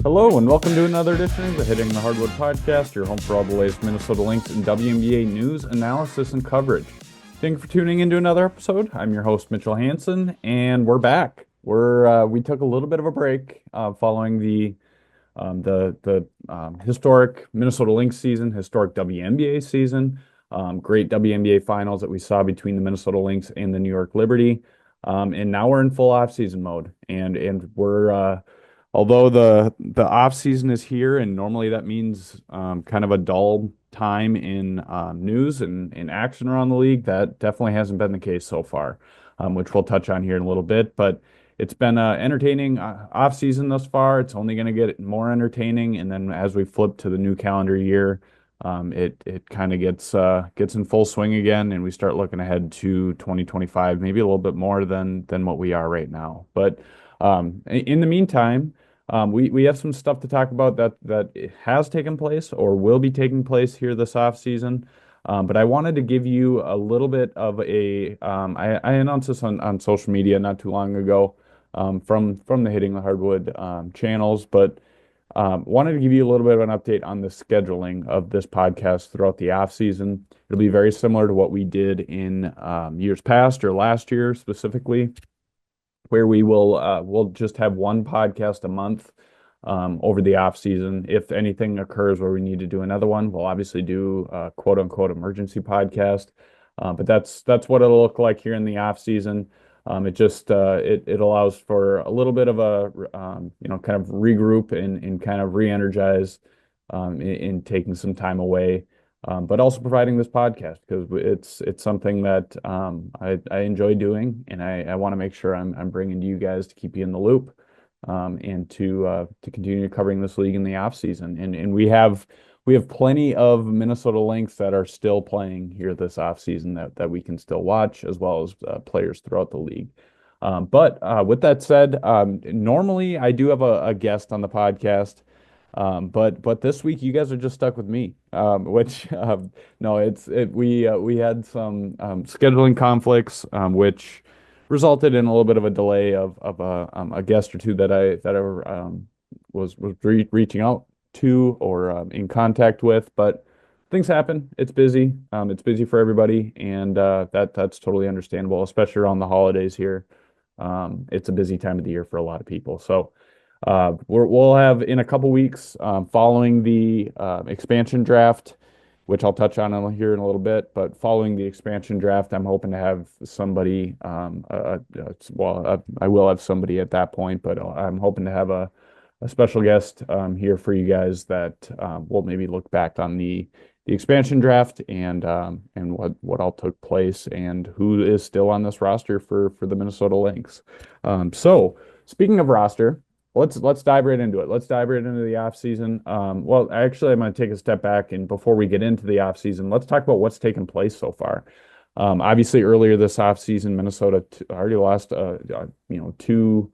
Hello and welcome to another edition of the Hitting the Hardwood podcast, your home for all the latest Minnesota Lynx and WNBA news, analysis, and coverage. Thank you for tuning into another episode. I'm your host, Mitchell Hansen, and we're back. We took a little bit of a break following the historic Minnesota Lynx season, historic WNBA season, great WNBA Finals that we saw between the Minnesota Lynx and the New York Liberty, and now we're in full off-season mode, and we're although the off season is here, and normally that means kind of a dull time in news and in action around the league, that definitely hasn't been the case so far, which we'll touch on here in a little bit. But it's been an entertaining off season thus far. It's only going to get more entertaining, and then as we flip to the new calendar year, it kind of gets in full swing again, and we start looking ahead to 2025, maybe a little bit more than what we are right now. But in the meantime, we have some stuff to talk about that has taken place or will be taking place here this off season. But I wanted to give you a little bit of I announced this on social media not too long ago, from the Hitting the Hardwood channels, but wanted to give you a little bit of an update on the scheduling of this podcast throughout the off season. It'll be very similar to what we did in years past, or last year specifically, where we'll just have one podcast a month over the off season. If anything occurs where we need to do another one, we'll obviously do a quote unquote emergency podcast. But that's what it'll look like here in the off season. It allows for a little bit of a kind of regroup and kind of re-energize in taking some time away. But also providing this podcast because it's something that I enjoy doing, and I want to make sure I'm bringing to you guys to keep you in the loop, and to continue covering this league in the off season. And we have plenty of Minnesota Lynx that are still playing here this off season that we can still watch, as well as players throughout the league. But with that said, normally I do have a guest on the podcast. But this week you guys are just stuck with me, which no, we had some scheduling conflicts, which resulted in a little bit of a delay of a guest or two that I was reaching out to or in contact with. But things happen. It's busy. It's busy for everybody, and that's totally understandable, especially around the holidays here. It's a busy time of the year for a lot of people. So. We'll have in a couple weeks, following the expansion draft, which I'll touch on here in a little bit. But following the expansion draft, I'm hoping to have somebody. I will have somebody at that point, but I'm hoping to have a special guest here for you guys that will maybe look back on the expansion draft and what all took place and who is still on this roster for the Minnesota Lynx. So speaking of roster. Let's dive right into it. Let's dive right into the off season. Well, actually, I'm going to take a step back, and before we get into the off season, let's talk about what's taken place so far. Obviously, earlier this off season, Minnesota already lost two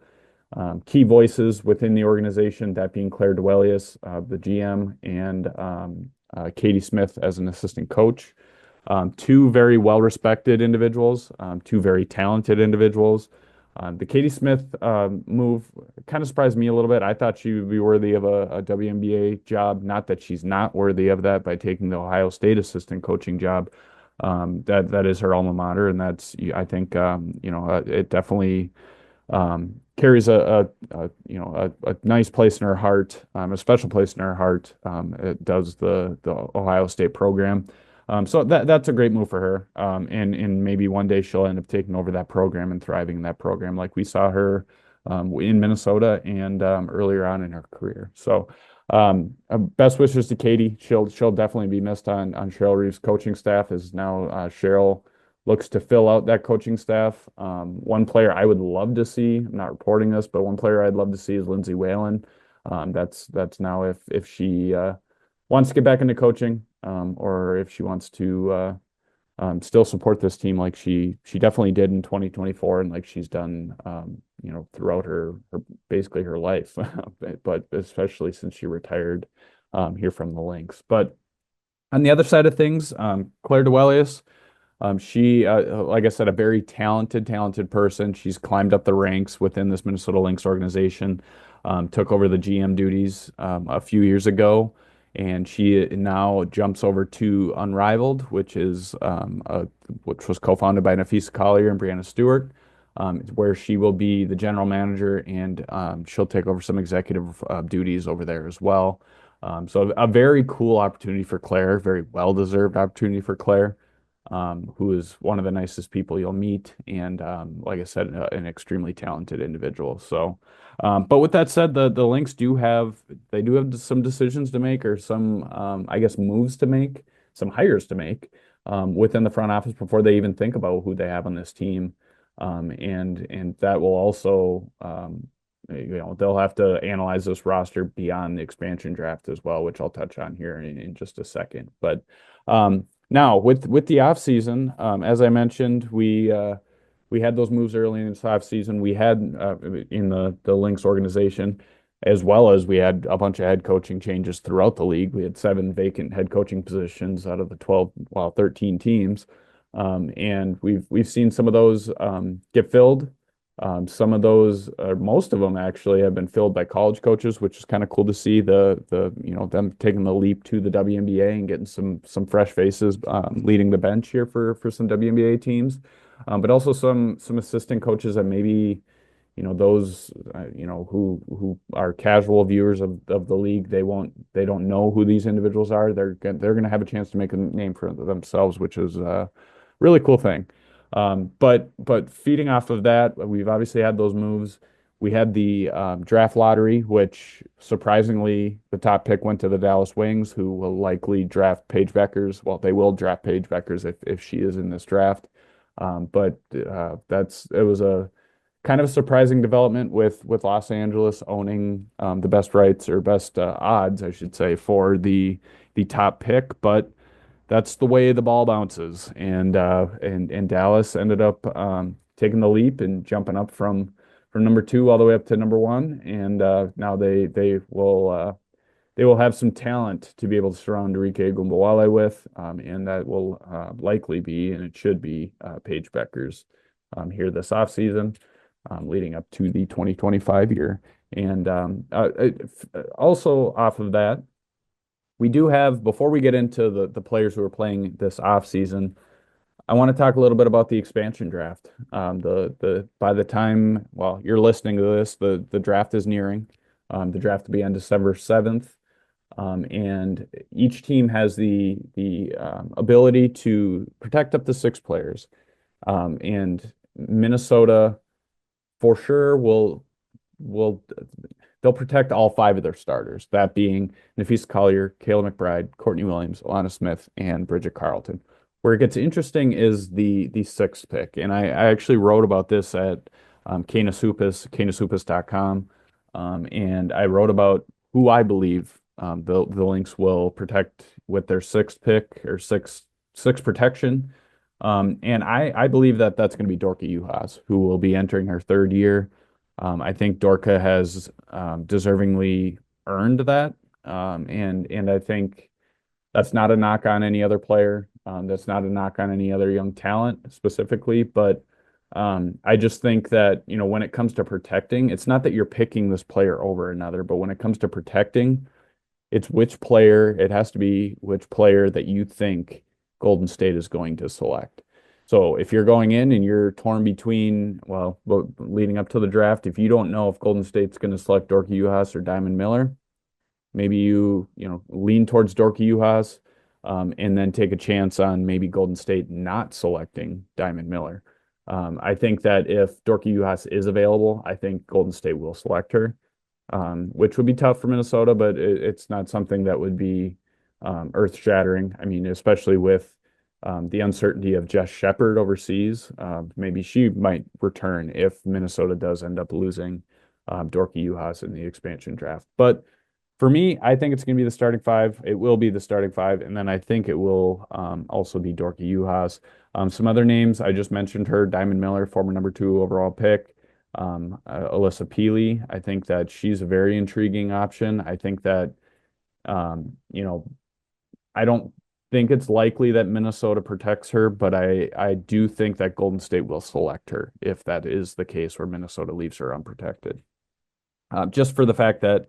key voices within the organization, that being Claire Duelius, the GM, and Katie Smith as an assistant coach. Two very well-respected individuals, two very talented individuals. The Katie Smith move kind of surprised me a little bit. I thought she would be worthy of a WNBA job. Not that she's not worthy of that by taking the Ohio State assistant coaching job. That is her alma mater, and that's, I think, it definitely carries a nice place in her heart, a special place in her heart. It does the Ohio State program. So that's a great move for her. And maybe one day she'll end up taking over that program and thriving in that program, like we saw her in Minnesota and earlier on in her career. So best wishes to Katie. She'll definitely be missed on Cheryl Reeves' coaching staff, as now Cheryl looks to fill out that coaching staff. One player I would love to see, I'm not reporting this, but one player I'd love to see is Lindsay Whalen. That's now if she wants to get back into coaching, or if she wants to still support this team like she definitely did in 2024 and like she's done throughout her basically her life, but especially since she retired here from the Lynx. But on the other side of things, Claire Duelius, she like I said, a very talented person. She's climbed up the ranks within this Minnesota Lynx organization. took over the GM duties a few years ago, and she now jumps over to Unrivaled, which was co-founded by Nafisa Collier and Brianna Stewart, where she will be the general manager, and she'll take over some executive duties over there as well. So a very cool opportunity for Claire, very well-deserved opportunity for Claire, who is one of the nicest people you'll meet, and like I said, an extremely talented individual. So, but with that said, the Lynx do have some decisions to make, or some I guess moves to make, some hires to make within the front office before they even think about who they have on this team, and that will also they'll have to analyze this roster beyond the expansion draft as well, which I'll touch on here in just a second. But now with the off season, as I mentioned, we had those moves early in this off season. We had in the Lynx organization, as well as we had a bunch of head coaching changes throughout the league. We had 7 vacant head coaching positions out of the 13 teams, and we've seen some of those get filled. Some of those, most of them actually, have been filled by college coaches, which is kind of cool to see them taking the leap to the WNBA and getting some fresh faces leading the bench here for some WNBA teams, but also some assistant coaches that maybe those who are casual viewers of the league, they don't know who these individuals are. They're going to have a chance to make a name for themselves, which is a really cool thing. But feeding off of that, we've obviously had those moves. We had the draft lottery, which surprisingly the top pick went to the Dallas Wings, who will likely draft Paige Beckers. Well, they will draft Paige Beckers if she is in this draft. But it was a kind of a surprising development with Los Angeles owning the best rights, or best odds, I should say, for the top pick. But that's the way the ball bounces, and Dallas ended up taking the leap and jumping up from number 2 all the way up to number 1, and now they will have some talent to be able to surround Enrique Gumbawale with, and that will likely be, and it should be, Paige Beckers here this offseason, leading up to the 2025 year. And also off of that, we do have, before we get into the players who are playing this offseason, I want to talk a little bit about the expansion draft. By the time, well, you're listening to this, the draft is nearing. The draft will be on December 7th. And each team has the ability to protect up to 6 players. And Minnesota for sure will they'll protect all 5 of their starters, that being Nafisa Collier, Kayla McBride, Courtney Williams, Alana Smith, and Bridget Carlton. Where it gets interesting is the 6th pick, and I actually wrote about this at canashoopas.com, and I wrote about who I believe the Lynx will protect with their 6th pick, or six protection. And I believe that that's going to be Dorka Juhas, who will be entering her 3rd year. I think Dorka has deservingly earned that, and I think that's not a knock on any other player. That's not a knock on any other young talent specifically, but I just think that when it comes to protecting, it's not that you're picking this player over another, but when it comes to protecting, it's it has to be which player that you think Golden State is going to select. So if you're going in and you're torn between, well, leading up to the draft, if you don't know if Golden State's going to select Dorka Juhas or Diamond Miller, maybe you lean towards Dorka Juhas, and then take a chance on maybe Golden State not selecting Diamond Miller. I think that if Dorka Juhas is available, I think Golden State will select her, which would be tough for Minnesota, but it's not something that would be earth-shattering. I mean, especially with the uncertainty of Jess Shepard overseas. Maybe she might return if Minnesota does end up losing Dorka Juhas in the expansion draft. But for me, I think it's going to be the starting 5. It will be the starting 5, and then I think it will also be Dorka Juhas. Some other names, I just mentioned her, Diamond Miller, former number 2 overall pick. Alyssa Peely, I think that she's a very intriguing option. I think that, I don't think it's likely that Minnesota protects her, but I do think that Golden State will select her if that is the case where Minnesota leaves her unprotected. just for the fact that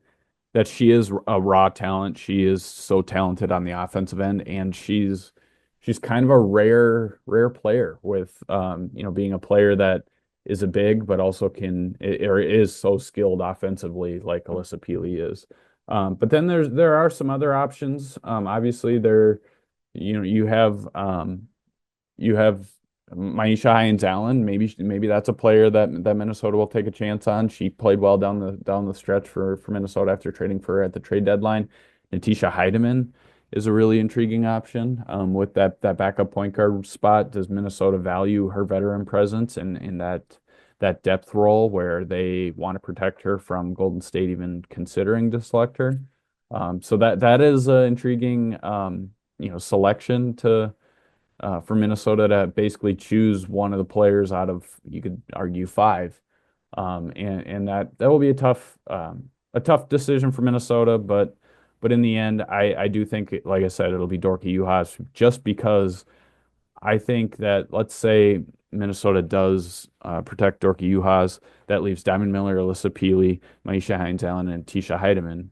she is a raw talent. She is so talented on the offensive end, and she's kind of a rare player with being a player that is a big but also or is so skilled offensively like Alyssa Peely is. But then there are some other options. Obviously there you know you have Maisha Hines-Allen. Maybe that's a player that Minnesota will take a chance on. She played well down the stretch for Minnesota after trading for her at the trade deadline. Natisha Hiedeman is a really intriguing option. With that backup point guard spot, does Minnesota value her veteran presence in that depth role where they want to protect her from Golden State even considering to select her? So that is an intriguing selection to for Minnesota to basically choose one of the players out of, you could argue, five. And that will be a tough decision for Minnesota, but in the end, I do think, like I said, it'll be Dorky Juhász just because I think that, let's say Minnesota does protect Dorky Juhász, that leaves Diamond Miller, Alyssa Peely, Maisha Hines-Allen, and Tisha Heidemann,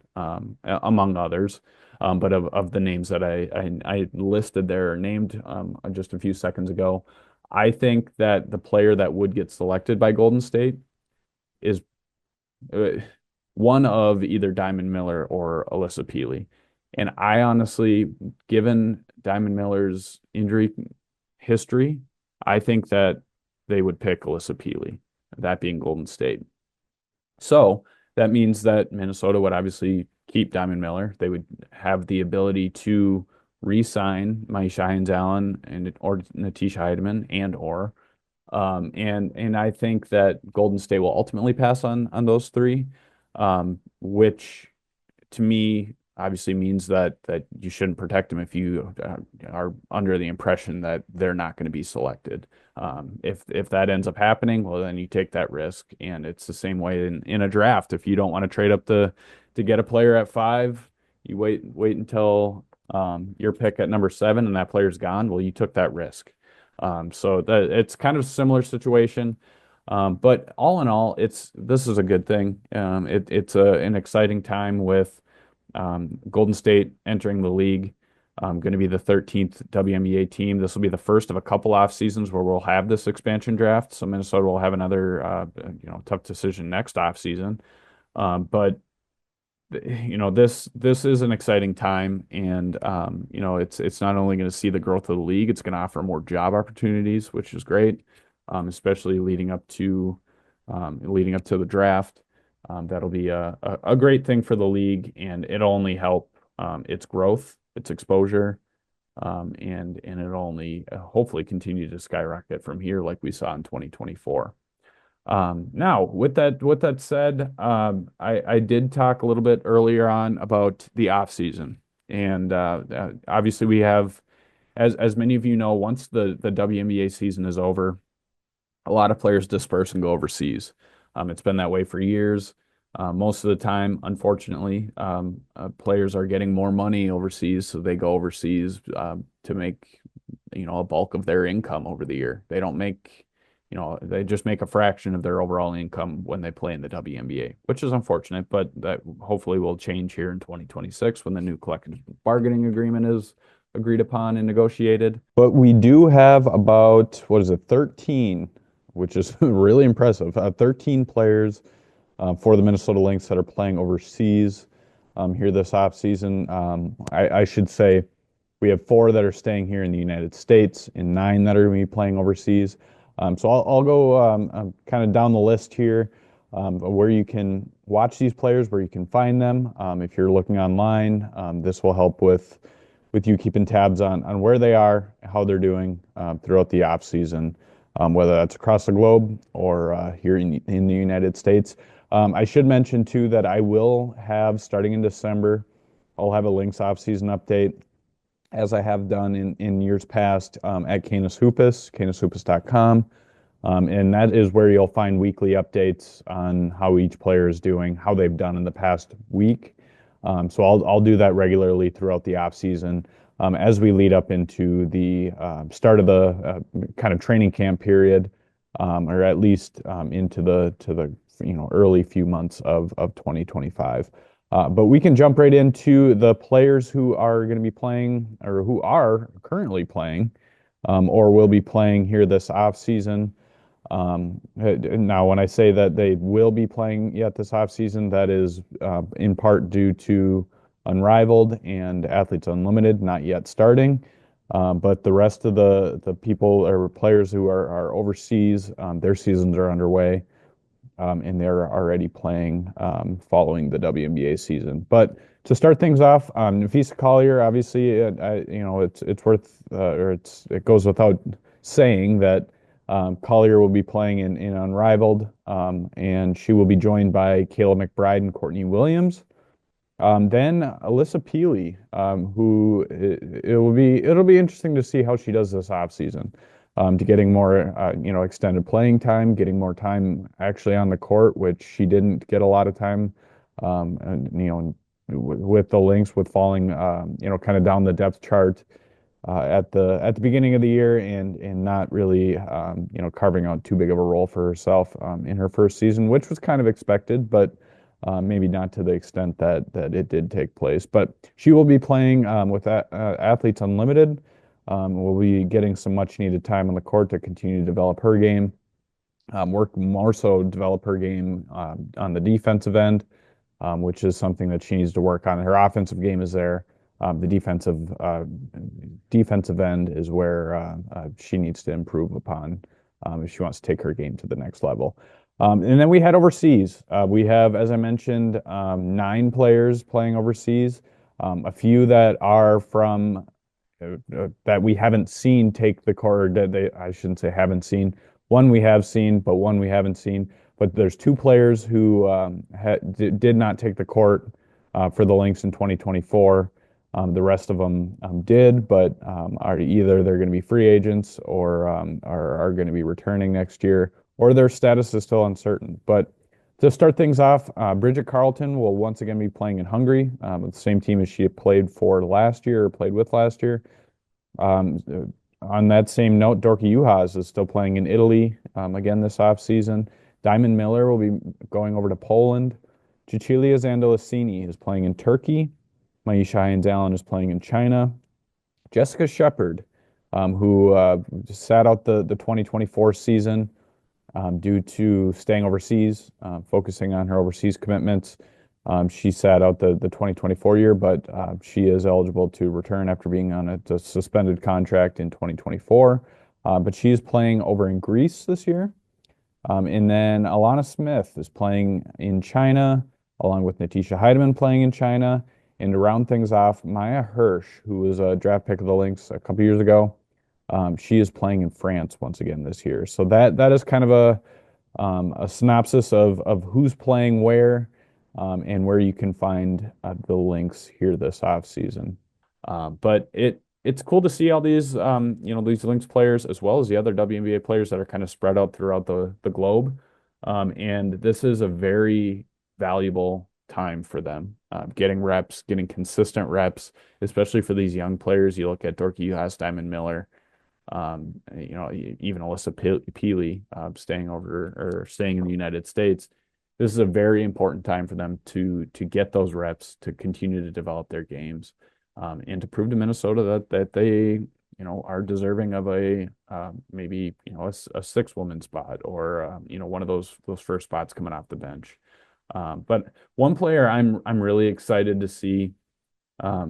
among others. But of the names that I listed there or named just a few seconds ago, I think that the player that would get selected by Golden State is uh, one of either Diamond Miller or Alyssa Peely. And I honestly, given Diamond Miller's injury history, I think that they would pick Alyssa Peely, that being Golden State. So that means that Minnesota would obviously keep Diamond Miller. They would have the ability to re-sign Maisha Hines-Allen and or Natisha Hiedeman and I think that Golden State will ultimately pass on those three, which to me obviously means that you shouldn't protect them if you are under the impression that they're not going to be selected. If that ends up happening, well, then you take that risk, and it's the same way in a draft. If you don't want to trade up to get a player at five, you wait until your pick at number seven, and that player's gone. Well, you took that risk. So it's kind of a similar situation. But all in all, this is a good thing. It's an exciting time with Golden State entering the league. Going to be the 13th WNBA team. This will be the first of a couple off seasons where we'll have this expansion draft. So Minnesota will have another tough decision next off season. But this is an exciting time, and it's not only going to see the growth of the league, it's going to offer more job opportunities, which is great, especially leading up to the draft. That'll be a great thing for the league, and it'll only help its growth, its exposure, and it'll only hopefully continue to skyrocket from here, like we saw in 2024. Now, with that said, I did talk a little bit earlier on about the off season, and obviously we have, as many of you know, once the WNBA season is over, a lot of players disperse and go overseas. It's been that way for years. Most of the time, unfortunately, players are getting more money overseas, so they go overseas to make, a bulk of their income over the year. They don't make, they just make a fraction of their overall income when they play in the WNBA, which is unfortunate, but that hopefully will change here in 2026 when the new collective bargaining agreement is agreed upon and negotiated. But we do have about, 13, which is really impressive, 13 players for the Minnesota Lynx that are playing overseas here this offseason. I should say we have 4 that are staying here in the United States and 9 that are going to be playing overseas. So I'll go kind of down the list here where you can watch these players, where you can find them. If you're looking online, this will help with you keeping tabs on where they are, how they're doing throughout the off season, whether that's across the globe or here in the United States. I should mention too that I will have, starting in December, I'll have a Lynx off-season update, as I have done in years past, at Canis Hoopus, canishoopus.com. And that is where you'll find weekly updates on how each player is doing, how they've done in the past week. So I'll do that regularly throughout the off season as we lead up into the start of the kind of training camp period, or at least into the early few months of 2025. But we can jump right into the players who are going to be playing or who are currently playing or will be playing here this off season. Now, when I say that they will be playing yet this offseason, that is in part due to Unrivaled and Athletes Unlimited not yet starting. But the rest of the people or players who are overseas, their seasons are underway, and they're already playing following the WNBA season. But to start things off, Nafisa Collier, obviously, it's worth or it goes without saying that Collier will be playing in Unrivaled, and she will be joined by Kayla McBride and Courtney Williams. Then Alyssa Peely, who it'll be interesting to see how she does this offseason, to getting more extended playing time, getting more time actually on the court, which she didn't get a lot of time, and with the Lynx with falling kind of down the depth chart at the beginning of the year and not really carving out too big of a role for herself in her first season, which was kind of expected, but maybe not to the extent that it did take place. But she will be playing with Athletes Unlimited. Will be getting some much needed time on the court to continue to develop her game, work more so develop her game on the defensive end, which is something that she needs to work on. Her offensive game is there. The defensive end is where she needs to improve upon if she wants to take her game to the next level. And then we head overseas. We have, as I mentioned, 9 players playing overseas. A few that are from that we haven't seen take the court. I shouldn't say haven't seen. One we have seen, but one we haven't seen. But there's 2 players who did not take the court for the Lynx in 2024. The rest of them did, but are either they're going to be free agents or are going to be returning next year, or their status is still uncertain. But to start things off, Bridget Carleton will once again be playing in Hungary, with the same team as she played for last year or played with last year. On that same note, Dorky Juhas is still playing in Italy again this offseason. Diamond Miller will be going over to Poland. Cecilia Zandolicini is playing in Turkey. Maisha Hines-Allen is playing in China. Jessica Shepard, who sat out the 2024 season due to staying overseas, focusing on her overseas commitments. She sat out the 2024 year, but she is eligible to return after being on a suspended contract in 2024. But she is playing over in Greece this year. And then Alana Smith is playing in China, along with Natisha Heidemann playing in China. And to round things off, Maya Hirsch, who was a draft pick of the Lynx a couple years ago, she is playing in France once again this year. So that is kind of a synopsis of who's playing where, and where you can find the Lynx here this off season. But it's cool to see all these these Lynx players as well as the other WNBA players that are kind of spread out throughout the globe. And this is a very valuable time for them, getting reps, getting consistent reps, especially for these young players. You look at Dorky Juhas, Diamond Miller, even Alyssa Peely staying in the United States. This is a very important time for them to get those reps, to continue to develop their games, and to prove to Minnesota that they are deserving of a maybe a 6-woman spot or one of those first spots coming off the bench. But one player I'm really excited to see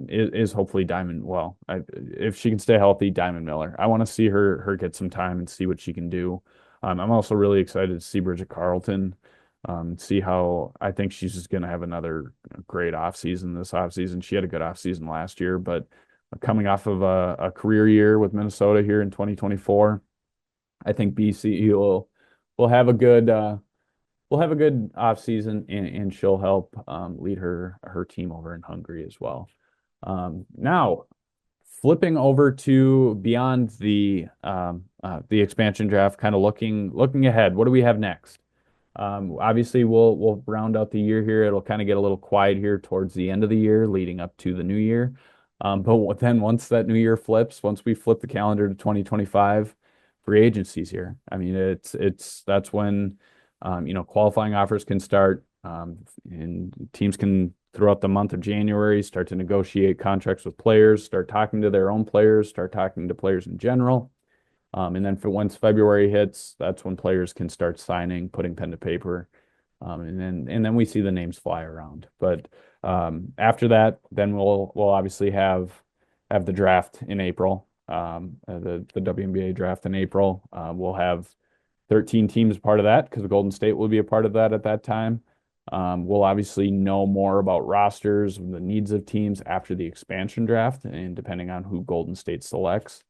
is hopefully Diamond. Well, if she can stay healthy, Diamond Miller. I want to see her get some time and see what she can do. I'm also really excited to see Bridget Carleton. See how I think she's just going to have another great offseason this offseason. She had a good offseason last year, but coming off of a career year with Minnesota here in 2024, I think BC will have a good offseason, and she'll help lead her team over in Hungary as well. Now, flipping over to beyond the expansion draft, kind of looking ahead. What do we have next? Obviously, we'll round out the year here. It'll kind of get a little quiet here towards the end of the year, leading up to the new year. But then once that new year flips, once we flip the calendar to 2025, free agency's here. I mean, that's when Qualifying offers can start, and teams can, throughout the month of January, start to negotiate contracts with players, start talking to their own players, start talking to players in general. And then once February hits, that's when players can start signing, putting pen to paper. And then we see the names fly around. But after that, then we'll obviously have the draft in April, the WNBA draft in April. We'll have 13 teams part of that because Golden State will be a part of that at that time. We'll obviously know more about rosters, the needs of teams after the expansion draft, and depending on who Golden State selects,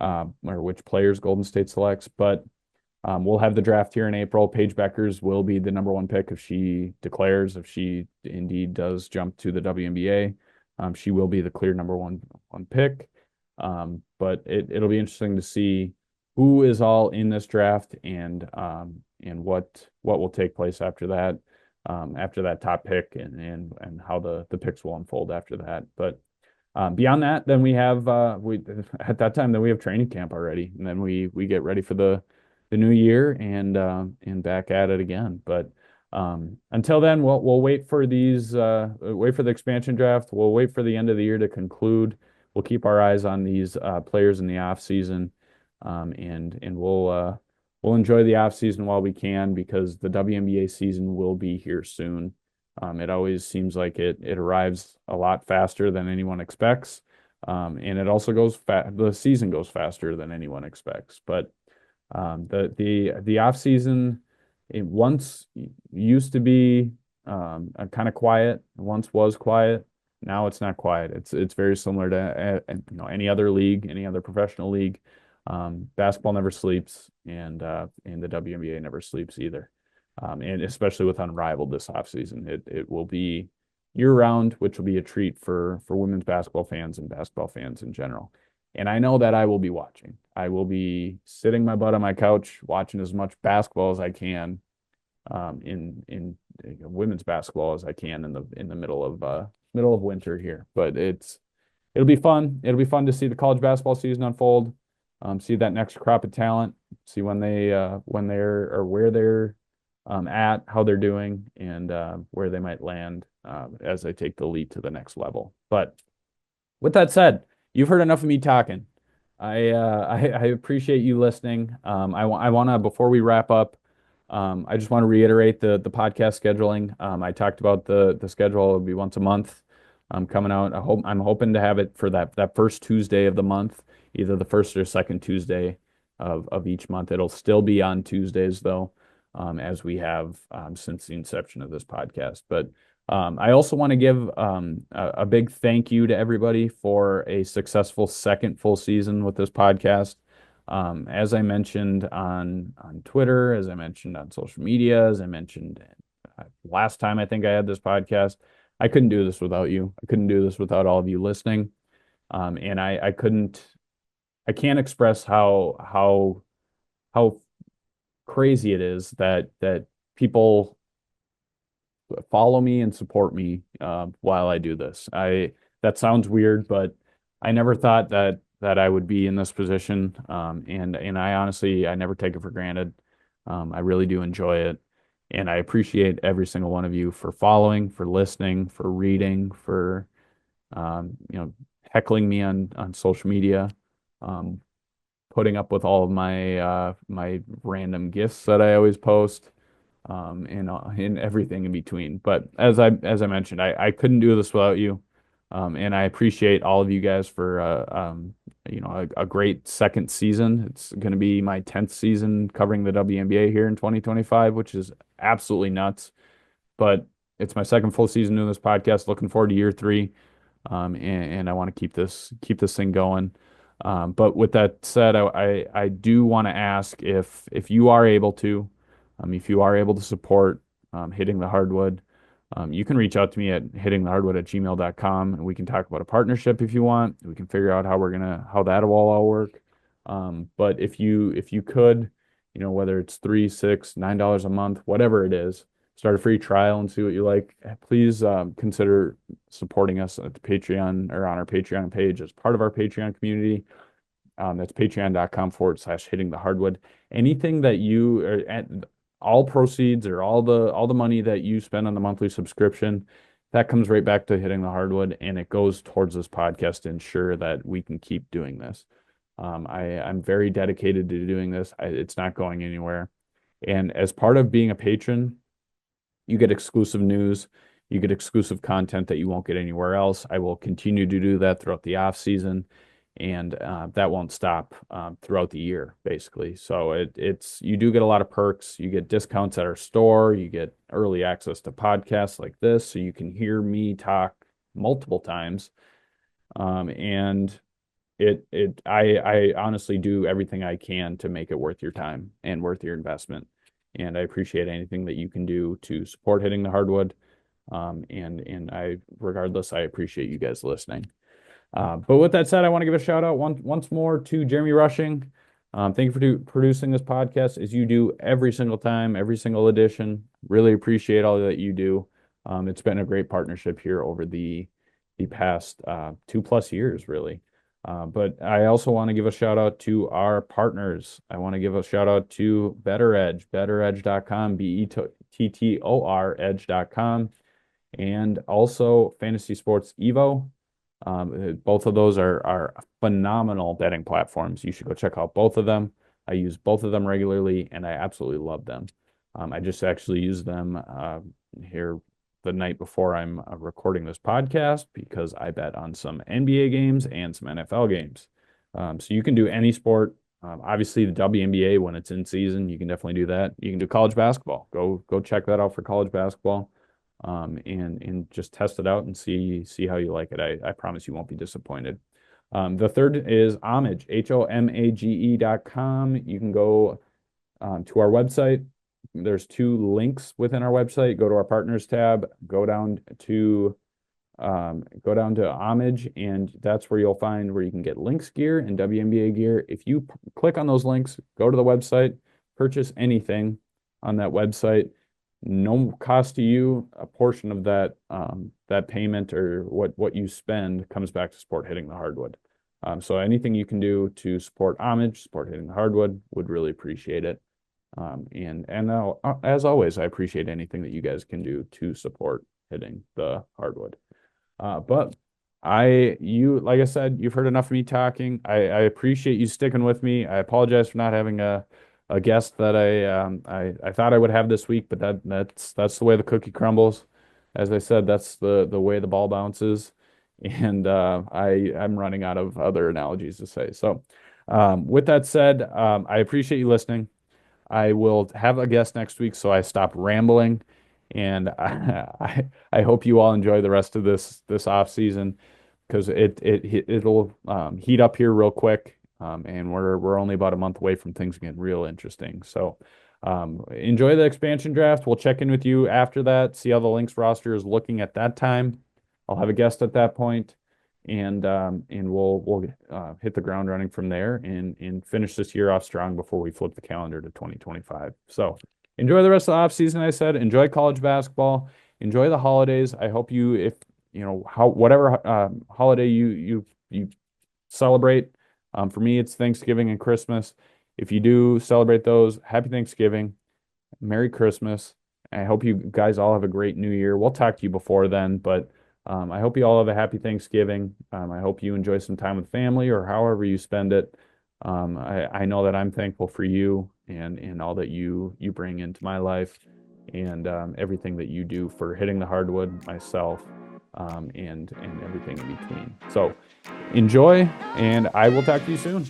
or which players Golden State selects. But we'll have the draft here in April. Paige Bueckers will be the number one pick if she declares, if she indeed does jump to the WNBA. She will be the clear number one pick. But it'll be interesting to see who is all in this draft and what will take place after that top pick and how the picks will unfold after that. But beyond that, then we have at that time then we have training camp already, and then we get ready for the new year and back at it again. But until then, we'll wait for wait for the expansion draft. We'll wait for the end of the year to conclude. We'll keep our eyes on these players in the off season, and we'll enjoy the off season while we can because the WNBA season will be here soon. It always seems like it arrives a lot faster than anyone expects, and it also the season goes faster than anyone expects. But the off season, it once used to be kind of quiet. Once was quiet. Now it's not quiet. It's very similar to any other league, any other professional league. Basketball never sleeps, and the WNBA never sleeps either. And especially with Unrivaled this offseason, it will be year round, which will be a treat for women's basketball fans and basketball fans in general. And I know that I will be watching. I will be sitting my butt on my couch watching as much basketball as I can, in women's basketball as I can in the middle of winter here. But it'll be fun. It'll be fun to see the college basketball season unfold. See that next crop of talent. See when they're or where they're at, how they're doing, and where they might land as they take the lead to the next level. But with that said, you've heard enough of me talking. I appreciate you listening. I want to, before we wrap up, I just want to reiterate the podcast scheduling. I talked about the schedule. It'll be once a month coming out. I'm hoping to have it for that first Tuesday of the month, either the first or second Tuesday of each month. It'll still be on Tuesdays though, as we have since the inception of this podcast. But I also want to give a big thank you to everybody for a successful second full season with this podcast. As I mentioned on Twitter, as I mentioned on social media, as I mentioned last time I think I had this podcast, I couldn't do this without you. I couldn't do this without all of you listening. And I can't express how crazy it is that people follow me and support me while I do this. That sounds weird, but I never thought that I would be in this position. And I honestly, I never take it for granted. I really do enjoy it. And I appreciate every single one of you for following, for listening, for reading, for heckling me on social media, putting up with all of my random gifts that I always post, and everything in between. But as I mentioned, I couldn't do this without you, and I appreciate all of you guys for a great second season. It's going to be my 10th season covering the WNBA here in 2025, which is absolutely nuts. But it's my second full season doing this podcast. Looking forward to year 3, and I want to keep this thing going. But with that said, I do want to ask if you are able to, if you are able to support Hitting the Hardwood, you can reach out to me at hittingthehardwood@gmail.com, and we can talk about a partnership if you want. We can figure out how that will all work. But if you could, whether it's $3, $6, $9 a month, whatever it is, start a free trial and see what you like. Please consider supporting us at the Patreon or on our Patreon page as part of our Patreon community. That's patreon.com/hitting the hardwood. Anything that you are at, all proceeds or all the money that you spend on the monthly subscription, that comes right back to Hitting the Hardwood, and it goes towards this podcast to ensure that we can keep doing this. I'm very dedicated to doing this. It's not going anywhere. And as part of being a patron, you get exclusive news, you get exclusive content that you won't get anywhere else. I will continue to do that throughout the off season, and that won't stop throughout the year, basically. So it's you do get a lot of perks. You get discounts at our store. You get early access to podcasts like this, so you can hear me talk multiple times. And I honestly do everything I can to make it worth your time and worth your investment. And I appreciate anything that you can do to support Hitting the Hardwood. Regardless, I appreciate you guys listening. But with that said, I want to give a shout out once more to Jeremy Rushing. Thank you for producing this podcast as you do every single time, every single edition. Really appreciate all that you do. It's been a great partnership here over the past 2+ years, really. But I also want to give a shout out to our partners. I want to give a shout out to betteredge.com, BETTOR edge.com, and also Fantasy Sports Evo. Both of those are phenomenal betting platforms. You should go check out both of them. I use both of them regularly, and I absolutely love them. I just actually use them here the night before I'm recording this podcast because I bet on some NBA games and some NFL games. So you can do any sport. Obviously, the WNBA when it's in season, you can definitely do that. You can do college basketball. Go check that out for college basketball, and just test it out and see how you like it. I promise you won't be disappointed. The third is Homage, HOMAGE.com. You can go to our website. There's 2 links within our website. Go to our partners tab, go down to Homage, and that's where you'll find where you can get Lynx gear and WNBA gear. If you click on those links, go to the website, purchase anything on that website, no cost to you. A portion of that payment or what you spend comes back to support Hitting the Hardwood. So anything you can do to support Homage, support Hitting the Hardwood, would really appreciate it. As always, I appreciate anything that you guys can do to support Hitting the Hardwood. But like I said, you've heard enough of me talking. I appreciate you sticking with me. I apologize for not having a guest that I thought I would have this week, but that's the way the cookie crumbles. As I said, that's the way the ball bounces, and I'm running out of other analogies to say. So, with that said, I appreciate you listening. I will have a guest next week, so I stop rambling, and I hope you all enjoy the rest of this off season because it'll heat up here real quick, and we're only about a month away from things getting real interesting. So enjoy the expansion draft. We'll check in with you after that, see how the Lynx roster is looking at that time. I'll have a guest at that point, and we'll hit the ground running from there and finish this year off strong before we flip the calendar to 2025. So enjoy the rest of the off season. I said, enjoy college basketball, enjoy the holidays. I hope whatever holiday you celebrate. For me, it's Thanksgiving and Christmas. If you do celebrate those, happy Thanksgiving, Merry Christmas. I hope you guys all have a great New Year. We'll talk to you before then, but I hope you all have a happy Thanksgiving. I hope you enjoy some time with family or however you spend it. I know that I'm thankful for you and all that you bring into my life and everything that you do for Hitting the Hardwood, myself, and everything in between. So enjoy, and I will talk to you soon.